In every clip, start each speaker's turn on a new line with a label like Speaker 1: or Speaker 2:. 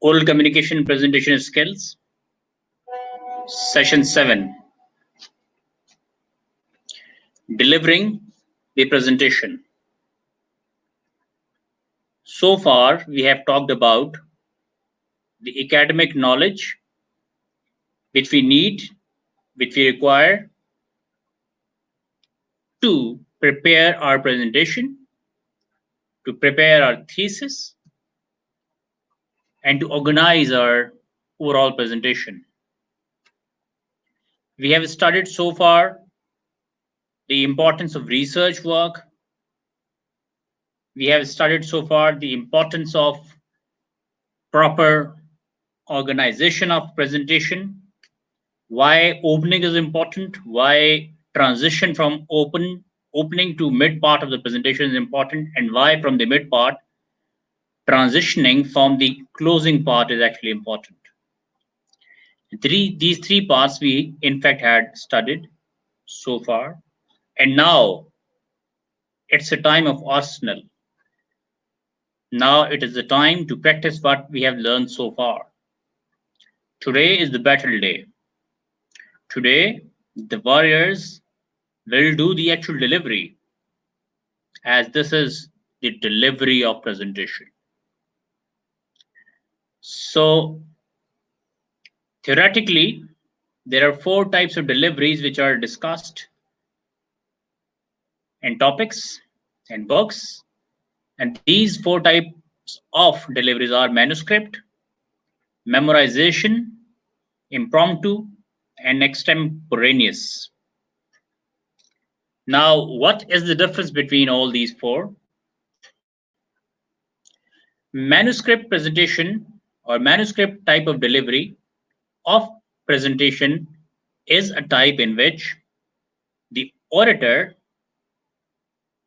Speaker 1: Oral communication presentation skills. Session 7. Delivering the presentation. So far, we have talked about the academic knowledge which we need, which we require to prepare our presentation, to prepare our thesis, and to organize our overall presentation. We have studied so far the importance of research work. We have studied so far the importance of proper organization of presentation, why opening is important, why transition from opening to mid part of the presentation is important, and why from the mid part transitioning from the closing part is actually important. These three parts we in fact had studied so far, and now it's a time of arsenal. Now it is the time to practice what we have learned so far. Today is the battle day. Today, the warriors will do the actual delivery, as this is the delivery of presentation. So, theoretically, there are 4 types of deliveries which are discussed in topics and books. And these 4 types of deliveries are manuscript, memorization, impromptu, and extemporaneous. Now, what is the difference between all these 4? Manuscript presentation or manuscript type of delivery of presentation is a type in which the orator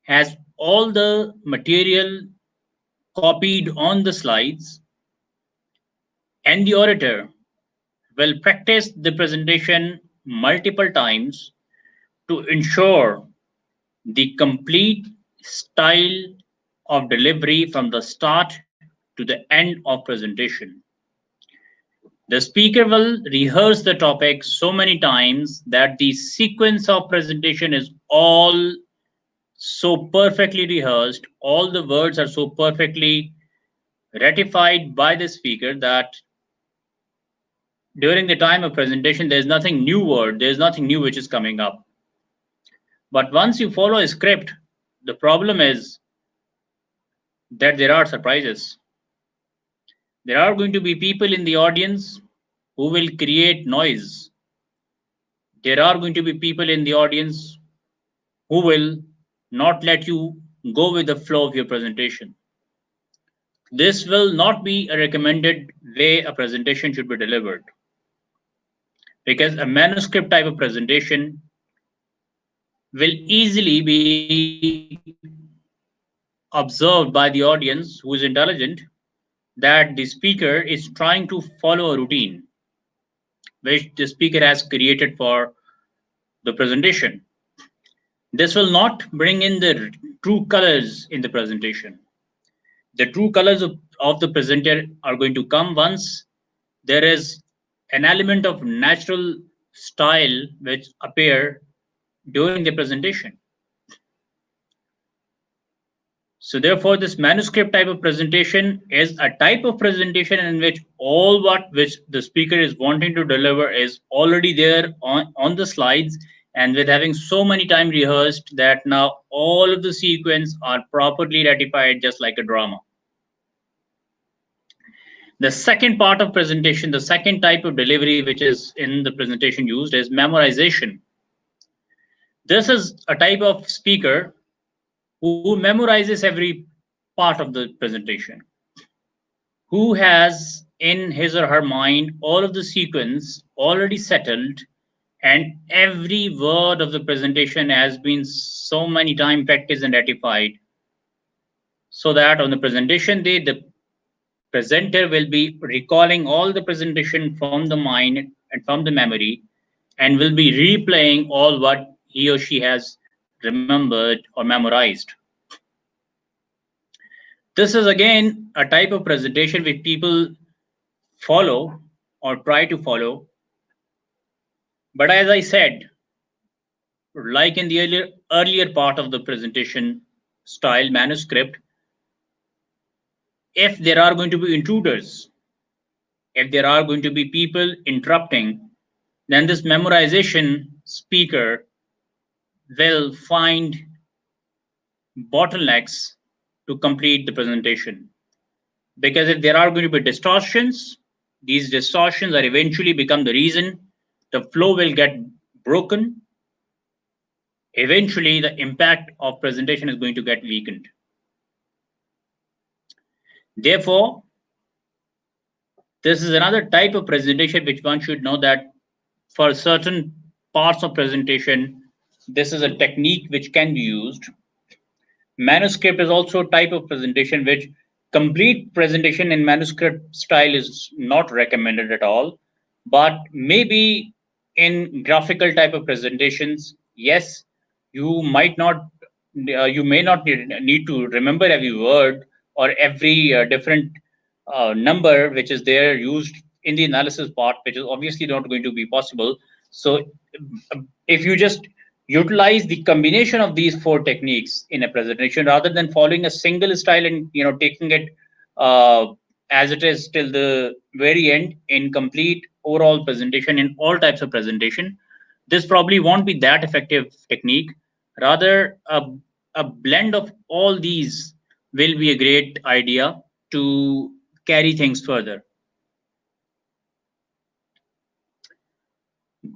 Speaker 1: has all the material copied on the slides, and the orator will practice the presentation multiple times to ensure the complete style of delivery from the start to the end of presentation. The speaker will rehearse the topic so many times that the sequence of presentation is all so perfectly rehearsed, all the words are so perfectly ratified by the speaker that during the time of presentation, there's nothing new word, there's nothing new which is coming up. But once you follow a script, the problem is that there are surprises. There are going to be people in the audience who will create noise. There are going to be people in the audience who will not let you go with the flow of your presentation. This will not be a recommended way a presentation should be delivered, because a manuscript type of presentation will easily be observed by the audience who is intelligent that the speaker is trying to follow a routine which the speaker has created for the presentation. This will not bring in the true colors in the presentation. The true colors of the presenter are going to come once there is an element of natural style which appear during the presentation. So therefore, this manuscript type of presentation is a type of presentation in which all which the speaker is wanting to deliver is already there on the slides, and with having so many times rehearsed that now all of the sequence are properly ratified just like a drama. The second part of presentation, the second type of delivery which is in the presentation used is memorization. This is a type of speaker who memorizes every part of the presentation, who has in his or her mind all of the sequence already settled, and every word of the presentation has been so many times practiced and ratified, so that on the presentation day, the presenter will be recalling all the presentation from the mind and from the memory, and will be replaying all what he or she has remembered or memorized. This is again a type of presentation which people follow or try to follow. But as I said, like in the earlier part of the presentation style manuscript, if there are going to be intruders, if there are going to be people interrupting, then this memorization speaker will find bottlenecks to complete the presentation. Because if there are going to be distortions, these distortions are eventually become the reason the flow will get broken. Eventually, the impact of presentation is going to get weakened. Therefore, this is another type of presentation which one should know that for certain parts of presentation, this is a technique which can be used. Manuscript is also a type of presentation which complete presentation in manuscript style is not recommended at all. But maybe in graphical type of presentations, yes, you might not, you may not need to remember every word or every different number which is there used in the analysis part, which is obviously not going to be possible. So if you just utilize the combination of these four techniques in a presentation rather than following a single style and taking it uh, as it is till the very end in complete overall presentation in all types of presentation, this probably won't be that effective technique. Rather, a blend of all these will be a great idea to carry things further.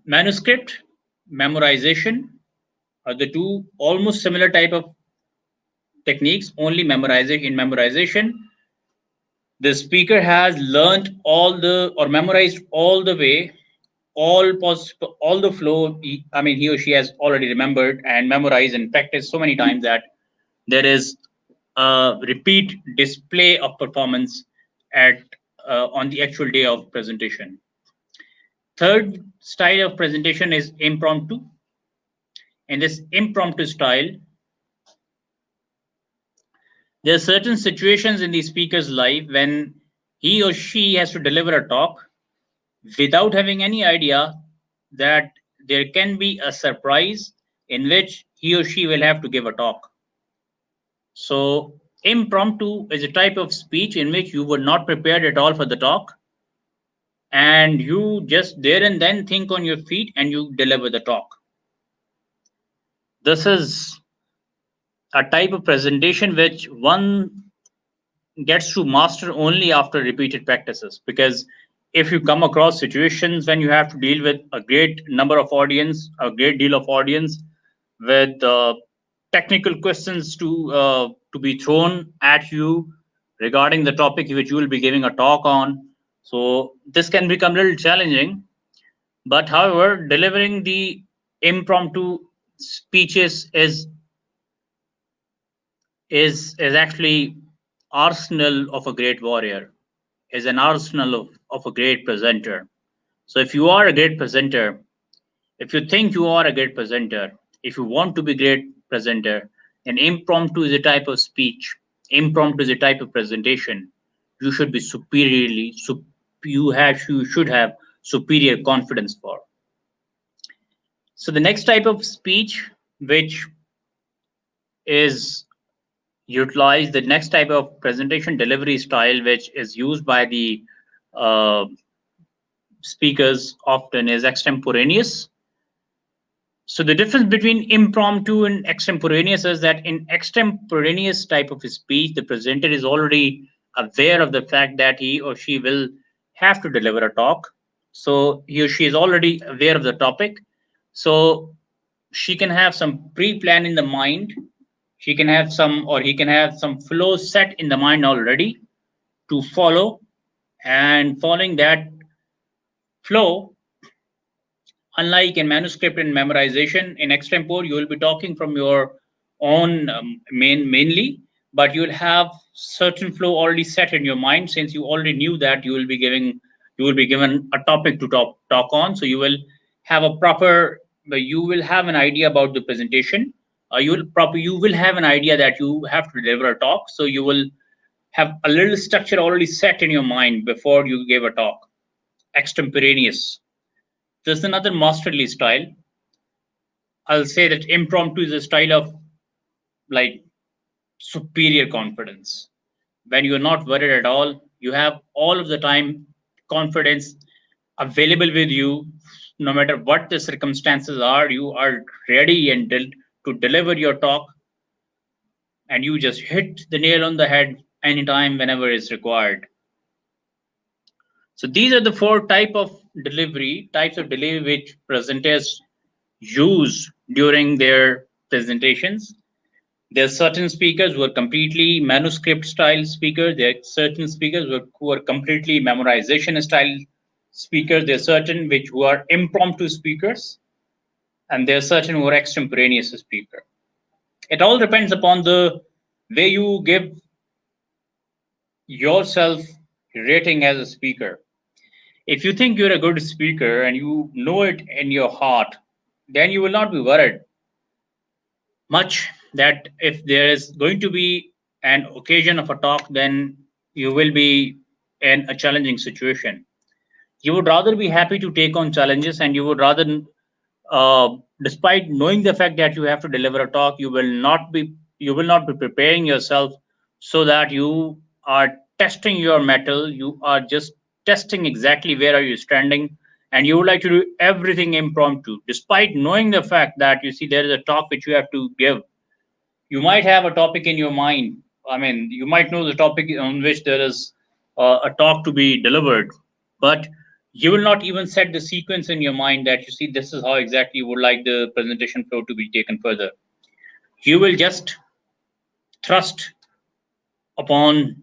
Speaker 1: Manuscript, memorization are the two almost similar type of techniques. Only memorization, in memorization, the speaker has learned all the or memorized all the way, all the flow. I mean, he or she has already remembered and memorized and practiced so many times that there is a repeat display of performance at on the actual day of presentation. Third style of presentation is impromptu. In this impromptu style, there are certain situations in the speaker's life when he or she has to deliver a talk without having any idea that there can be a surprise in which he or she will have to give a talk. So, impromptu is a type of speech in which you were not prepared at all for the talk and you just there and then think on your feet and you deliver the talk. This is a type of presentation which one gets to master only after repeated practices, because if you come across situations when you have to deal with a great number of audience, a great deal of audience with technical questions to be thrown at you regarding the topic which you will be giving a talk on, so this can become a little challenging. But however, delivering the impromptu speeches is actually arsenal of a great warrior, is an arsenal of a great presenter. So if you are a great presenter, if you think you are a great presenter, if you want to be a great presenter, then impromptu is a type of speech, impromptu is a type of presentation. You should be superiorly, you should have superior confidence for. So the next type of speech which is utilized, the next type of presentation delivery style which is used by the uh, speakers often is extemporaneous. So the difference between impromptu and extemporaneous is that in extemporaneous type of speech, the presenter is already aware of the fact that he or she will have to deliver a talk. So he or she is already aware of the topic. So she can have some pre-plan in the mind. She can have some, or he can have some flow set in the mind already to follow. And following that flow, unlike in manuscript and memorization, in extempore, you will be talking from your own mainly, but you will have certain flow already set in your mind since you already knew that you will be given a topic to talk on. So you will have a proper, you will have an idea about the presentation. You will have an idea that you have to deliver a talk. So you will have a little structure already set in your mind before you give a talk. Extemporaneous. There's another masterly style. I'll say that impromptu is a style of like superior confidence. When you're not worried at all, you have all of the time confidence available with you. No matter what the circumstances are, you are ready and to deliver your talk, and you just hit the nail on the head anytime, whenever is required. So these are the four types of delivery which presenters use during their presentations. There are certain speakers who are completely manuscript style speakers. There are certain speakers who are completely memorization style speakers. There are certain which who are impromptu speakers, and there are certain who are extemporaneous speaker. It all depends upon the way you give yourself rating as a speaker. If you think you're a good speaker and you know it in your heart, then you will not be worried much that if there is going to be an occasion of a talk, then you will be in a challenging situation. You would rather be happy to take on challenges, and you would rather, despite knowing the fact that you have to deliver a talk, you will not be preparing yourself so that you are testing your metal. You are just testing exactly where are you standing, and you would like to do everything impromptu, despite knowing the fact that you see there is a talk which you have to give. You might have a topic in your mind. I mean, you might know the topic on which there is a talk to be delivered, but you will not even set the sequence in your mind that you see this is how exactly you would like the presentation flow to be taken further. You will just thrust upon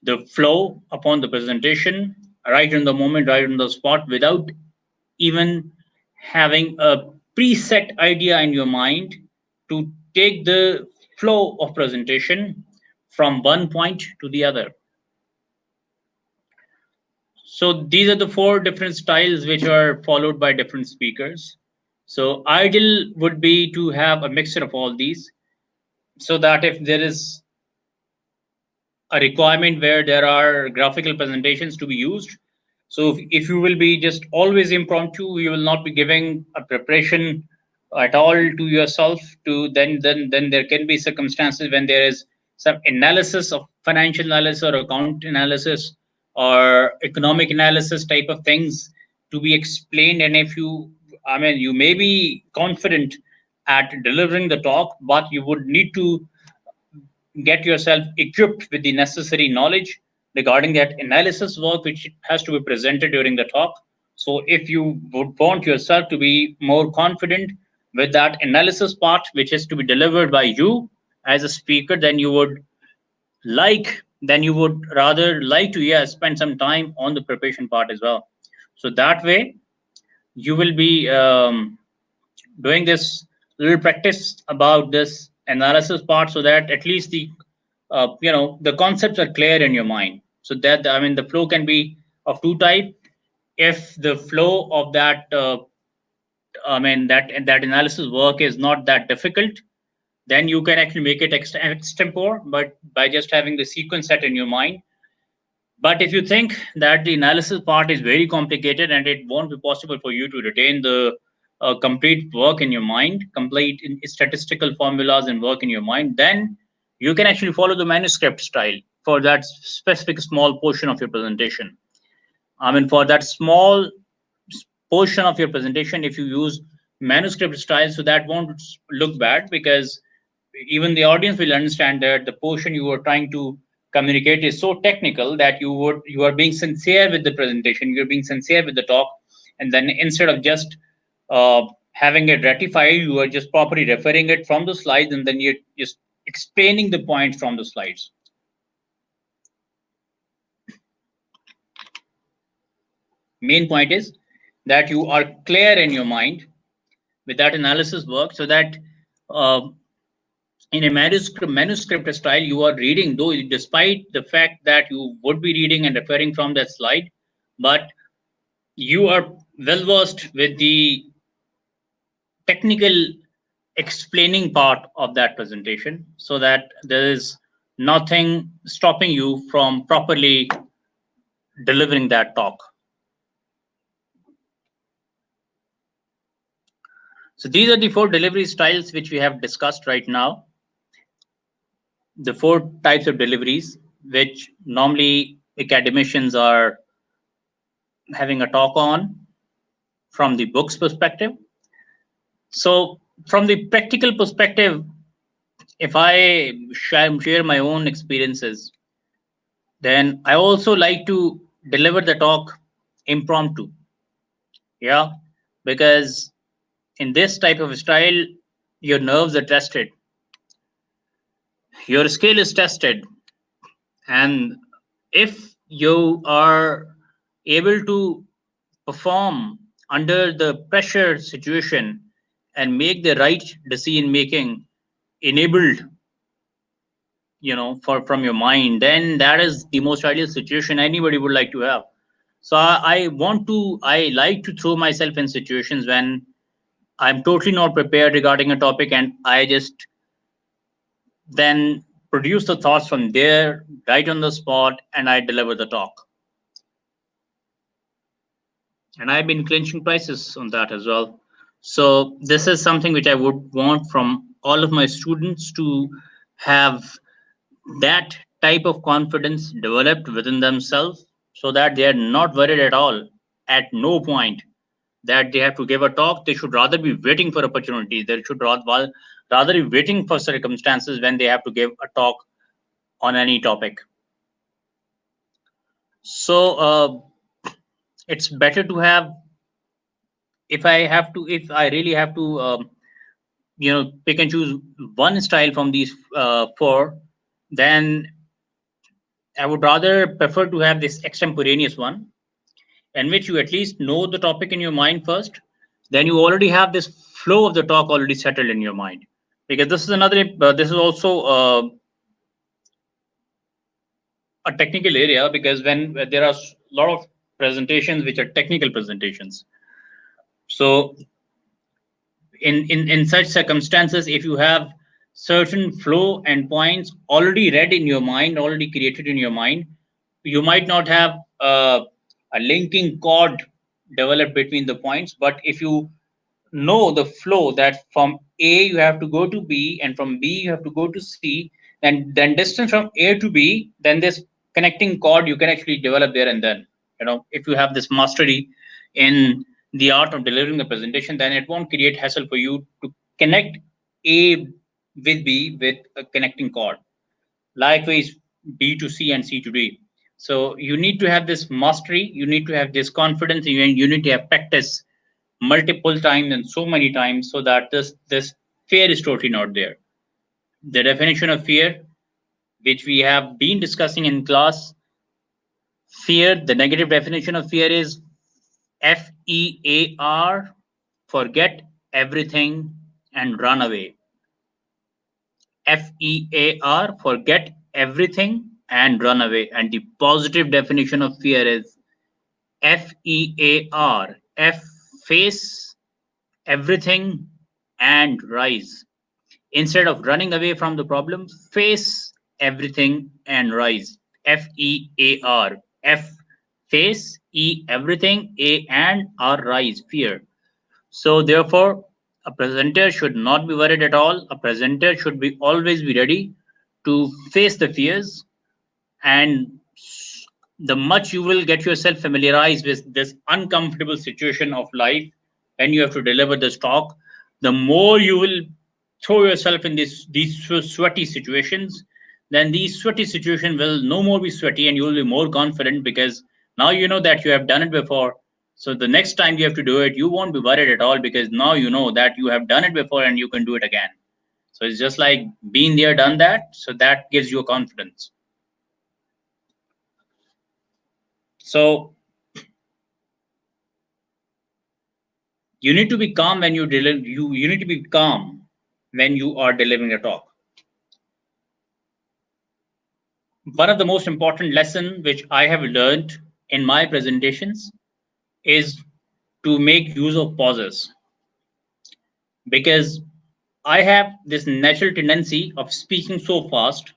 Speaker 1: the flow, upon the presentation, right in the moment, right on the spot, without even having a preset idea in your mind to take the flow of presentation from one point to the other. So these are the four different styles which are followed by different speakers. So ideal would be to have a mixture of all these, so that if there is a requirement where there are graphical presentations to be used. So if you will be just always impromptu, you will not be giving a preparation at all to yourself. To then there can be circumstances when there is some analysis of financial analysis or account analysis or economic analysis type of things to be explained. And if you, I mean, you may be confident at delivering the talk, but you would need to get yourself equipped with the necessary knowledge regarding that analysis work which has to be presented during the talk. So if you would want yourself to be more confident with that analysis part which is to be delivered by you as a speaker, then you would rather like to, yeah, spend some time on the preparation part as well. So that way you will be doing this little practice about this analysis part, so that at least the concepts are clear in your mind. So that, I mean, the flow can be of two type. If the flow of that that analysis work is not that difficult, then you can actually make it extempore, but by just having the sequence set in your mind. But if you think that the analysis part is very complicated and it won't be possible for you to retain the complete work in your mind, complete statistical formulas and work in your mind, then you can actually follow the manuscript style for that specific small portion of your presentation. I mean, for that small portion of your presentation, if you use manuscript style, so that won't look bad, because even the audience will understand that the portion you are trying to communicate is so technical that you are being sincere with the presentation, you're being sincere with the talk, and then instead of just having it ratified, you are just properly referring it from the slides, and then you're just explaining the points from the slides. Main point is that you are clear in your mind with that analysis work, so that uh, in a manuscript style, you are reading, though despite the fact that you would be reading and referring from that slide, but you are well versed with the technical explaining part of that presentation, so that there is nothing stopping you from properly delivering that talk. So these are the four delivery styles which we have discussed right now. The four types of deliveries which normally academicians are having a talk on from the book's perspective. So from the practical perspective, if I share my own experiences, then I also like to deliver the talk impromptu. Yeah, because in this type of style, your nerves are tested, your skill is tested, and if you are able to perform under the pressure situation and make the right decision making enabled, for from your mind, then that is the most ideal situation anybody would like to have. So I like to throw myself in situations when I'm totally not prepared regarding a topic, and I just then produce the thoughts from there right on the spot, and I deliver the talk. And I've been clinching prices on that as well. So this is something which I would want from all of my students to have that type of confidence developed within themselves, so that they are not worried at all at no point that they have to give a talk. They should rather be waiting for opportunities. They should rather be waiting for circumstances when they have to give a talk on any topic. So it's better to have, if I really have to pick and choose one style from these four, then I would rather prefer to have this extemporaneous one, in which you at least know the topic in your mind first. Then you already have this flow of the talk already settled in your mind. Because this is also a technical area, because when there are a lot of presentations which are technical presentations. So in such circumstances, if you have certain flow and points already read in your mind, already created in your mind, you might not have a linking chord developed between the points. But if you know the flow, that from A you have to go to B, and from B you have to go to C, and then distance from A to B, then this connecting chord you can actually develop there. And then, if you have this mastery in the art of delivering the presentation, then it won't create hassle for you to connect A with B with a connecting chord. Likewise, B to C and C to D. So you need to have this mastery, you need to have this confidence, you need to have practice multiple times and so many times, so that this fear is totally not there. The definition of fear, which we have been discussing in class, fear, the negative definition of fear is FEAR, forget everything and run away. FEAR, forget everything and run away. And the positive definition of fear is FEAR, face everything and rise. Instead of running away from the problem, face everything and rise. FEAR. F, face, E, everything, A, and R, rise, fear. So, therefore, a presenter should not be worried at all. A presenter should be always be ready to face the fears, and the much you will get yourself familiarized with this uncomfortable situation of life when you have to deliver this talk, the more you will throw yourself in these sweaty situations. Then these sweaty situations will no more be sweaty, and you will be more confident, because now you know that you have done it before. So the next time you have to do it, you won't be worried at all, because now you know that you have done it before and you can do it again. So it's just like being there, done that. So that gives you a confidence. So you need to be calm when you deliver. You need to be calm when you are delivering a talk. One of the most important lesson which I have learned in my presentations is to make use of pauses, because I have this natural tendency of speaking so fast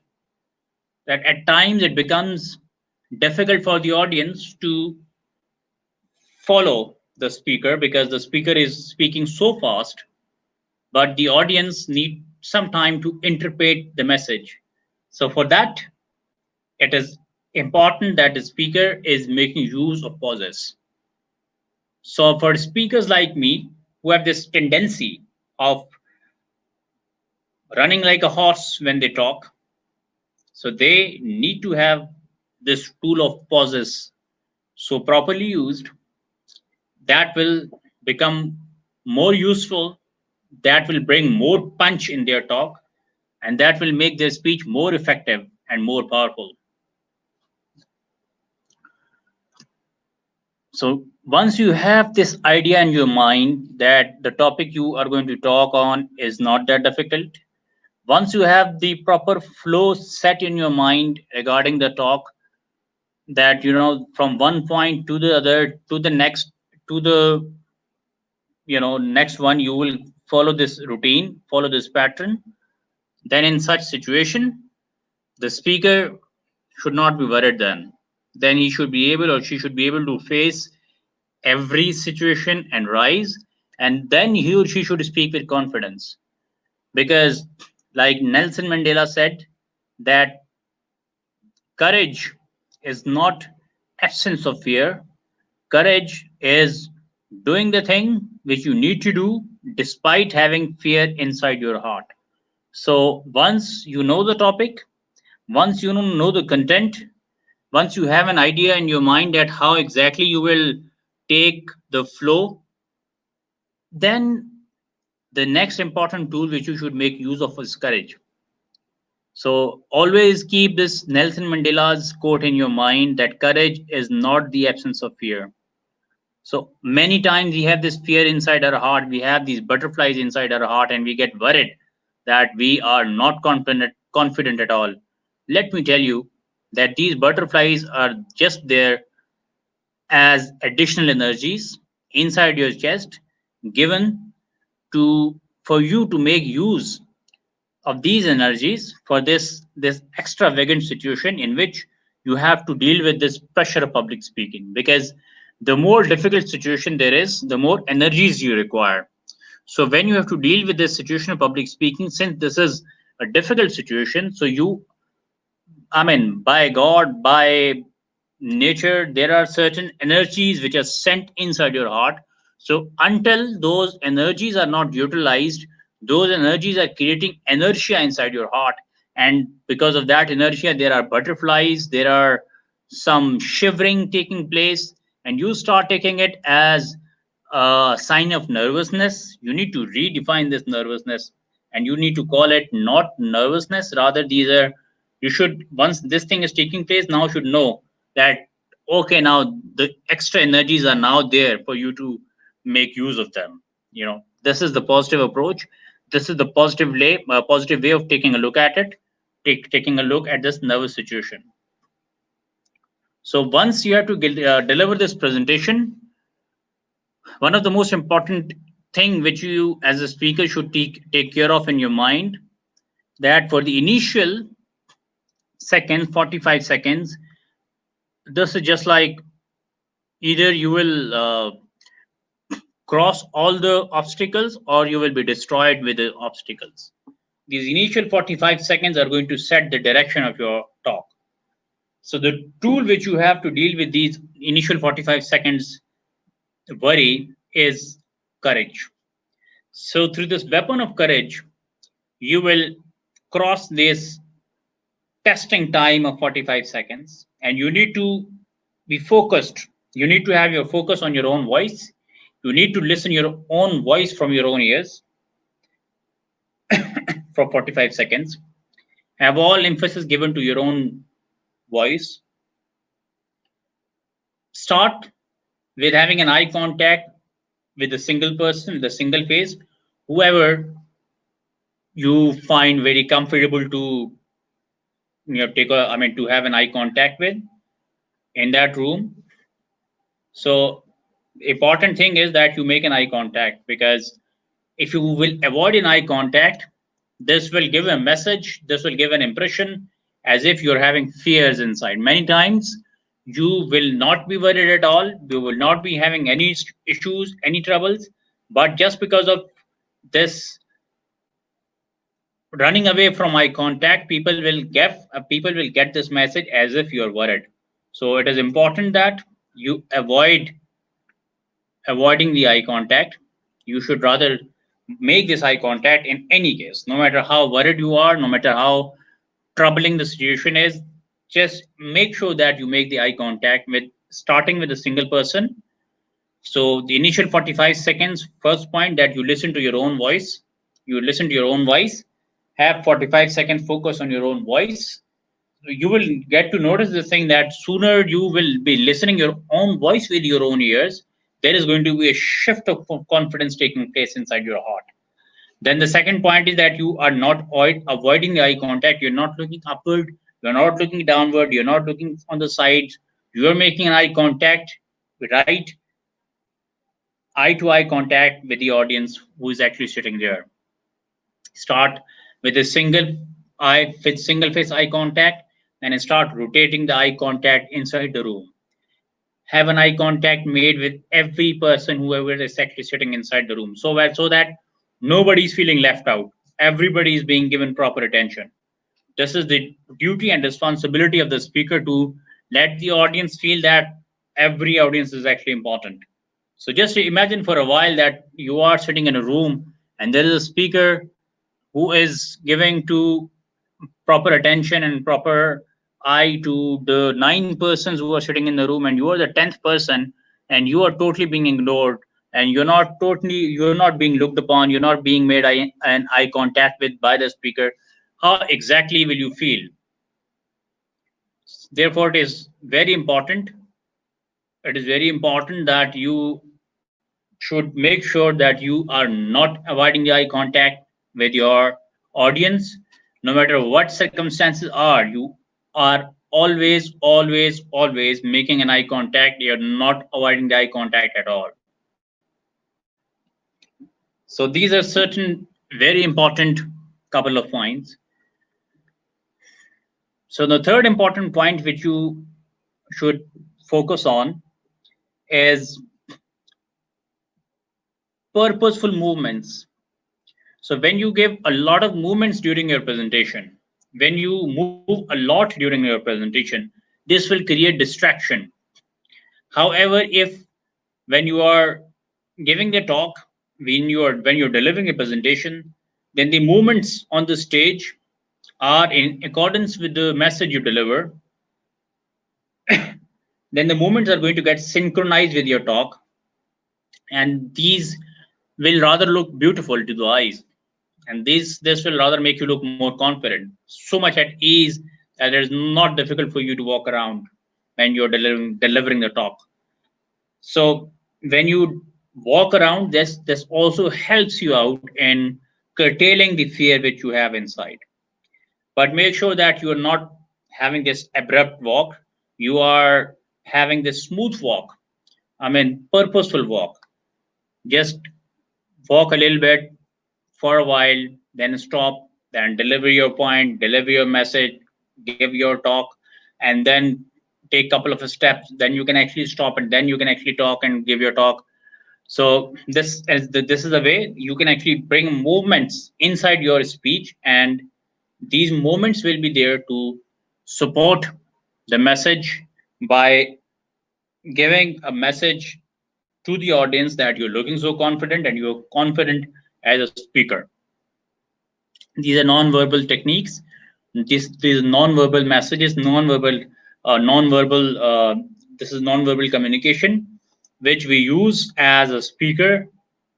Speaker 1: that at times it becomes difficult for the audience to follow the speaker because the speaker is speaking so fast, but the audience need some time to interpret the message. So for that, it is important that the speaker is making use of pauses. So for speakers like me who have this tendency of running like a horse when they talk, so they need to have this tool of pauses. So properly used, that will become more useful, that will bring more punch in their talk, and that will make their speech more effective and more powerful. So once you have this idea in your mind that the topic you are going to talk on is not that difficult, once you have the proper flow set in your mind regarding the talk, that from one point to the other to the next to the next one, you will follow this routine, follow this pattern, then in such situation the speaker should not be worried. Then he should be able or she should be able to face every situation and rise, and then he or she should speak with confidence, because like Nelson Mandela said, that courage is not absence of fear. Courage is doing the thing which you need to do despite having fear inside your heart. So once you know the topic, once you know the content, once you have an idea in your mind that how exactly you will take the flow, then the next important tool which you should make use of is courage. So always keep this Nelson Mandela's quote in your mind that courage is not the absence of fear. So many times we have this fear inside our heart, we have these butterflies inside our heart, and we get worried that we are not confident at all. Let me tell you that these butterflies are just there as additional energies inside your chest, given to for you to make use of these energies for this extravagant situation in which you have to deal with this pressure of public speaking. Because the more difficult situation there is, the more energies you require. So when you have to deal with this situation of public speaking, since this is a difficult situation, so you, I mean, by God, by nature, there are certain energies which are sent inside your heart. So until those energies are not utilized, those energies are creating inertia inside your heart. And because of that inertia, there are butterflies, there are some shivering taking place, and you start taking it as a sign of nervousness. You need to redefine this nervousness, and you need to call it not nervousness, rather these are, you should, once this thing is taking place, now should know that okay, now the extra energies are now there for you to make use of them. This is the positive approach, this is the positive way of taking a look at it, taking a look at this nervous situation. So once you have to deliver this presentation, one of the most important thing which you as a speaker should take care of in your mind, that for the initial seconds, 45 seconds, this is just like either you will cross all the obstacles or you will be destroyed with the obstacles. These initial 45 seconds are going to set the direction of your talk. So the tool which you have to deal with these initial 45 seconds worry is courage. So through this weapon of courage, you will cross this testing time of 45 seconds, and you need to be focused. You need to have your focus on your own voice. You need to listen your own voice from your own ears for 45 seconds. Have all emphasis given to your own voice. Start with having an eye contact with a single person, with a single face, whoever you find very comfortable to to have an eye contact with in that room. So important thing is that you make an eye contact, because if you will avoid an eye contact, this will give a message, this will give an impression as if you're having fears inside. Many times you will not be worried at all, you will not be having any issues, any troubles, but just because of this running away from eye contact, people will get this message as if you're worried. So it is important that you avoiding the eye contact. You should rather make this eye contact in any case, no matter how worried you are, no matter how troubling the situation is. Just make sure that you make the eye contact with starting with a single person. So the initial 45 seconds, first point, that you listen to your own voice. You listen to your own voice. Have 45 seconds focus on your own voice. You will get to notice this thing that sooner you will be listening your own voice with your own ears, there is going to be a shift of confidence taking place inside your heart. Then the second point is that you are not avoiding the eye contact. You're not looking upward. You're not looking downward. You're not looking on the sides. You're making an eye contact, right? Eye to eye contact with the audience who is actually sitting there. Start with a single face eye contact, and start rotating the eye contact inside the room. Have an eye contact made with every person, whoever is actually sitting inside the room, so that nobody's feeling left out. Everybody is being given proper attention. This is the duty and responsibility of the speaker to let the audience feel that every audience is actually important. So just imagine for a while that you are sitting in a room and there is a speaker who is giving to proper attention and proper eye to the 9 persons who are sitting in the room, and you are the 10th person, and you are totally being ignored, and you're not being looked upon, you're not being made an eye contact with by the speaker. How exactly will you feel? Therefore, it is very important that you should make sure that you are not avoiding the eye contact with your audience. No matter what circumstances are, you are always making an eye contact. You're not avoiding the eye contact at all. So these are certain very important couple of points. So the third important point which you should focus on is purposeful movements. So when you give a lot of movements during your presentation, when you move a lot during your presentation, this will create distraction. However, if when you are giving the talk, when you're delivering a presentation, then the movements on the stage are in accordance with the message you deliver, then the movements are going to get synchronized with your talk, and these will rather look beautiful to the eyes, and this will rather make you look more confident, so much at ease that it is not difficult for you to walk around when you're delivering the talk. So when you walk around, this also helps you out in curtailing the fear which you have inside. But make sure that you are not having this abrupt walk. You are having this smooth walk. I mean, purposeful walk. Just walk a little bit for a while, then stop, then deliver your point, deliver your message, give your talk, and then take a couple of steps. Then you can actually stop, and then you can actually talk and give your talk. So this is the way you can actually bring movements inside your speech, and these movements will be there to support the message by giving a message to the audience that you're looking so confident and you're confident as a speaker. These are non-verbal techniques. These non-verbal messages, non-verbal. This is non-verbal communication, which we use as a speaker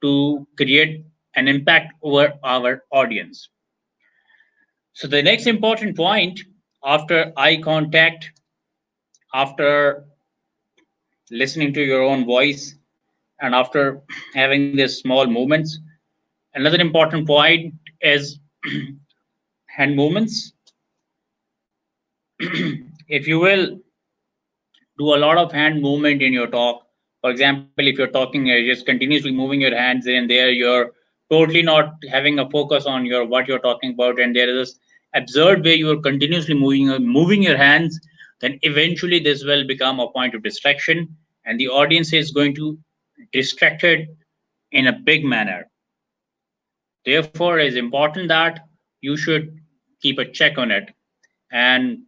Speaker 1: to create an impact over our audience. So the next important point after eye contact, after listening to your own voice, and after having these small movements, another important point is hand movements. If you will do a lot of hand movement in your talk, for example, if you're talking, you're just continuously moving your hands in and there, you're totally not having a focus on your what you're talking about, and there is this absurd way you are continuously moving your hands, then eventually this will become a point of distraction, and the audience is going to distracted in a big manner. Therefore, it is important that you should keep a check on it. And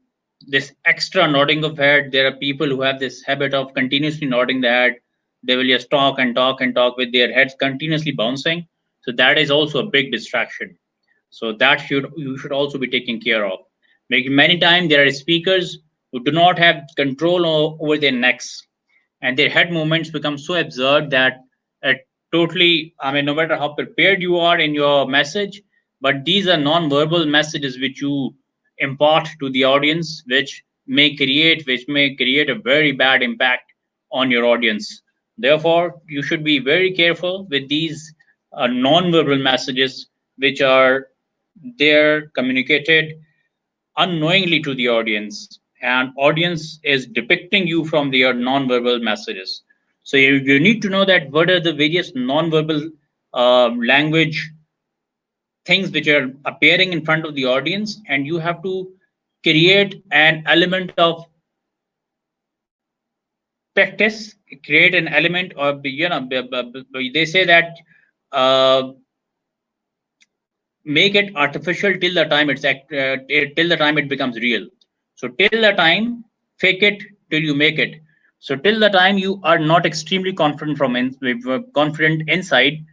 Speaker 1: this extra nodding of head, there are people who have this habit of continuously nodding the head. They will just talk and talk and talk with their heads continuously bouncing. So that is also a big distraction. So that should you should also be taken care of. Many times there are speakers who do not have control over their necks, and their head movements become so absurd that it totally, I mean, no matter how prepared you are in your message, but these are non-verbal messages which you impart to the audience, which may create a very bad impact on your audience. Therefore, you should be very careful with these non-verbal messages which are there communicated unknowingly to the audience, and audience is depicting you from their non-verbal messages. So you need to know that what are the various non-verbal language things which are appearing in front of the audience, and you have to create an element of practice, create an element of, they say that uh, make it artificial till the time till the time it becomes real. So till the time, fake it till you make it. So till the time you are not extremely confident confident inside,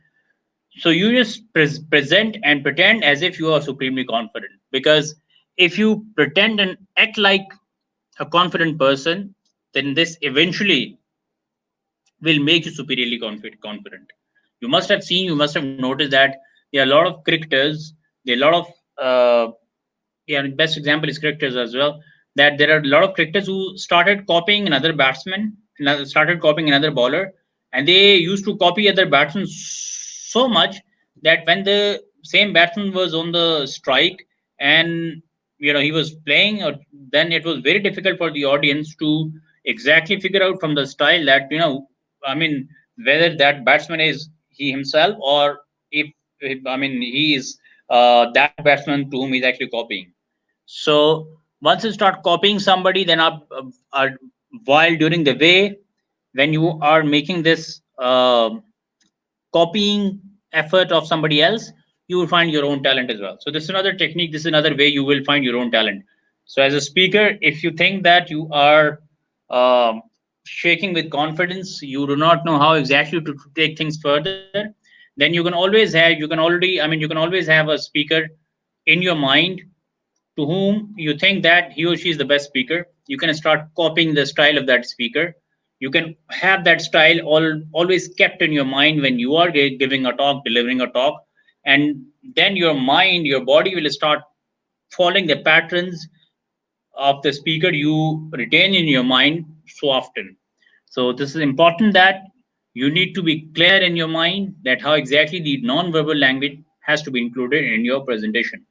Speaker 1: so you just present and pretend as if you are supremely confident. Because if you pretend and act like a confident person, then this eventually will make you superiorly confident. You must have noticed that there are a lot of cricketers, there are a lot of yeah, best example is cricketers as well. That there are a lot of cricketers who started copying another batsman, started copying another bowler, and they used to copy other batsmen so much that when the same batsman was on the strike and he was playing, then it was very difficult for the audience to exactly figure out from the style that I mean whether that batsman is he himself, or if I mean he is that batsman to whom he's actually copying. So once you start copying somebody, then uh, while during the way when you are making this copying effort of somebody else, you will find your own talent as well. So this is another technique. This is another way you will find your own talent. So as a speaker, if you think that you are shaking with confidence, you do not know how exactly to take things further, then you can always have a speaker in your mind to whom you think that he or she is the best speaker. You can start copying the style of that speaker. You can have that style always kept in your mind when you are giving a talk, delivering a talk, and then your mind, your body will start following the patterns of the speaker you retain in your mind so often. So this is important that you need to be clear in your mind that how exactly the non-verbal language has to be included in your presentation.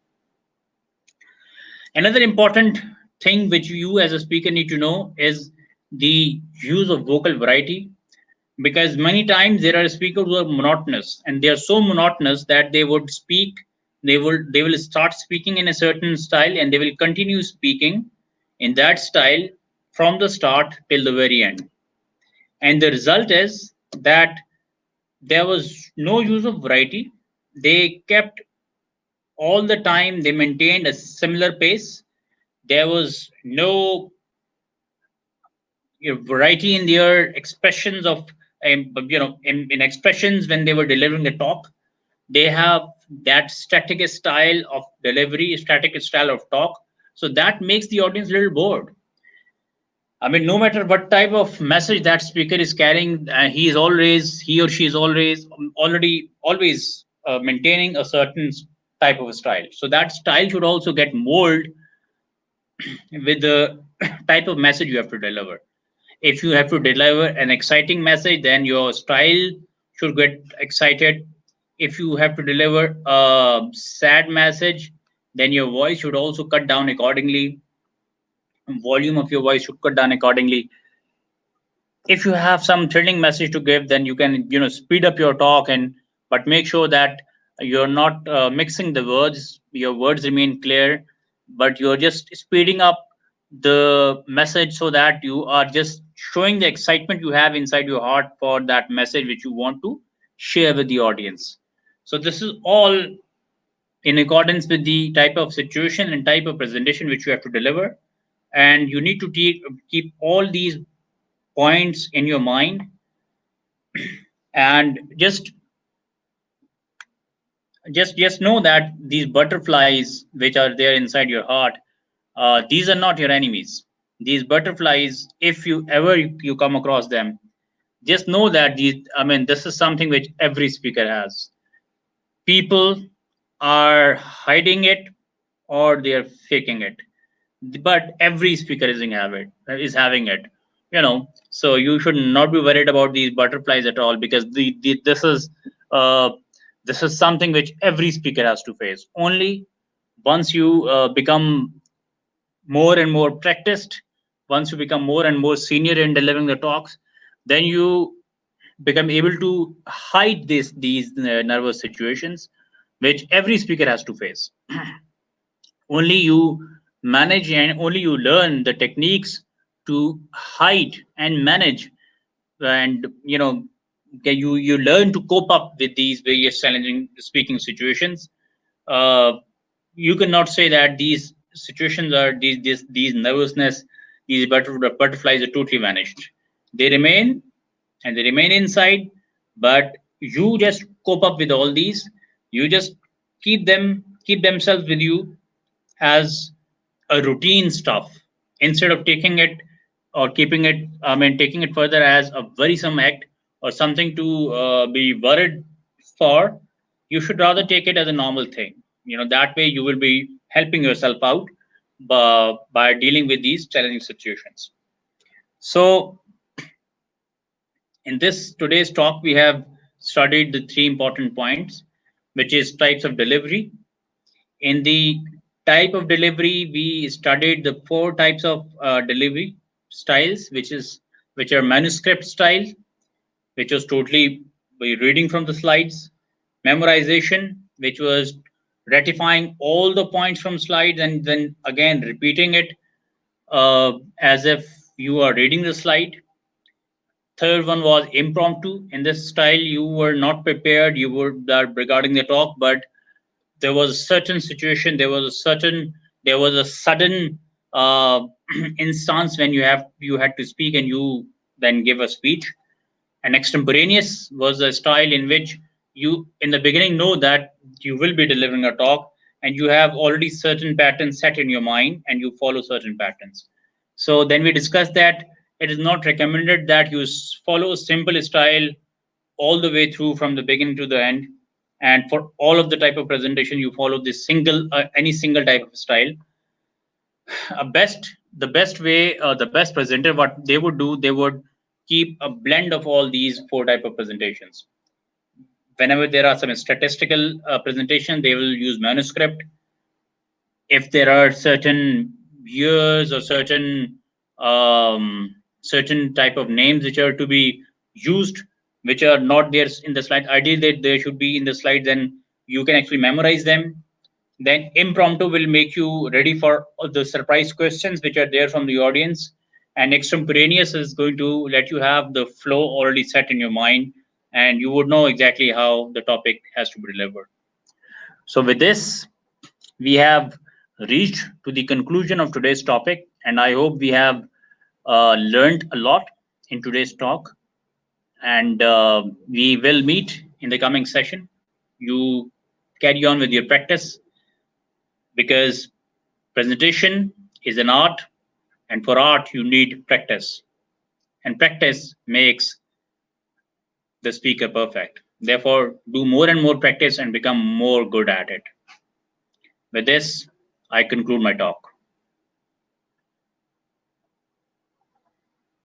Speaker 1: Another important thing which you as a speaker need to know is the use of vocal variety, because many times there are speakers who are monotonous, and they are so monotonous that they will start speaking in a certain style, and they will continue speaking in that style from the start till the very end. And the result is that there was no use of variety. They kept all the time, they maintained a similar pace. There was no variety in their expressions of in expressions when they were delivering the talk. They have that static style of delivery, static style of talk, so that makes the audience a little bored. I mean, no matter what type of message that speaker is carrying, he or she is always maintaining a certain type of style. So that style should also get molded with the type of message you have to deliver. If you have to deliver an exciting message, then your style should get excited. If you have to deliver a sad message, then your voice should also cut down accordingly. Volume of your voice should cut down accordingly. If you have some thrilling message to give, then you can speed up your talk, and but make sure that you're not mixing the words. Your words remain clear, but you're just speeding up the message so that you are just showing the excitement you have inside your heart for that message which you want to share with the audience. So this is all in accordance with the type of situation and type of presentation which you have to deliver, and you need to keep all these points in your mind, and just know that these butterflies which are there inside your heart, these are not your enemies. These butterflies, if you ever you come across them, just know that this is something which every speaker has. People are hiding it or they are faking it, but every speaker is having it, so you should not be worried about these butterflies at all, because uh, this is something which every speaker has to face. Only once you become more and more practiced, once you become more and more senior in delivering the talks, then you become able to hide these nervous situations which every speaker has to face. Only you manage and only you learn the techniques to hide and manage, and you learn to cope up with these various challenging speaking situations. uh, you cannot say that these situations are these nervousness, these butterflies are totally vanished. They remain, and they remain inside, but you just cope up with all these. You just keep themselves with you as a routine stuff, instead of taking it or keeping it, taking it further as a worrisome act or something to be worried for. You should rather take it as a normal thing. That way you will be helping yourself out by dealing with these challenging situations. So in this today's talk, we have studied the three important points, which is types of delivery. In the type of delivery, we studied the four types of delivery styles, which are manuscript style, which was totally by reading from the slides; memorization, which was ratifying all the points from slides and then again repeating it as if you are reading the slide. Third one was impromptu. In this style, you were not prepared. You were regarding the talk, but there was a certain situation, there was a sudden instance when you had to speak, and you then give a speech. And extemporaneous was a style in which you in the beginning know that you will be delivering a talk, and you have already certain patterns set in your mind and you follow certain patterns. So then we discussed that it is not recommended that you follow a simple style all the way through from the beginning to the end, and for all of the type of presentation you follow this single any single type of style. The best way, the best presenter, what they would do, they would keep a blend of all these four type of presentations. Whenever there are some statistical presentation, they will use manuscript. If there are certain years or certain type of names which are to be used, which are not there in the slide, ideally they should be in the slides, and you can actually memorize them. Then impromptu will make you ready for the surprise questions which are there from the audience, and extemporaneous is going to let you have the flow already set in your mind, and you would know exactly how the topic has to be delivered. So with this, we have reached to the conclusion of today's topic, and I hope we have learned a lot in today's talk. And we will meet in the coming session. You carry on with your practice, because presentation is an art, and for art, you need practice, and practice makes the speaker perfect. Therefore, do more and more practice and become more good at it. With this, I conclude my talk.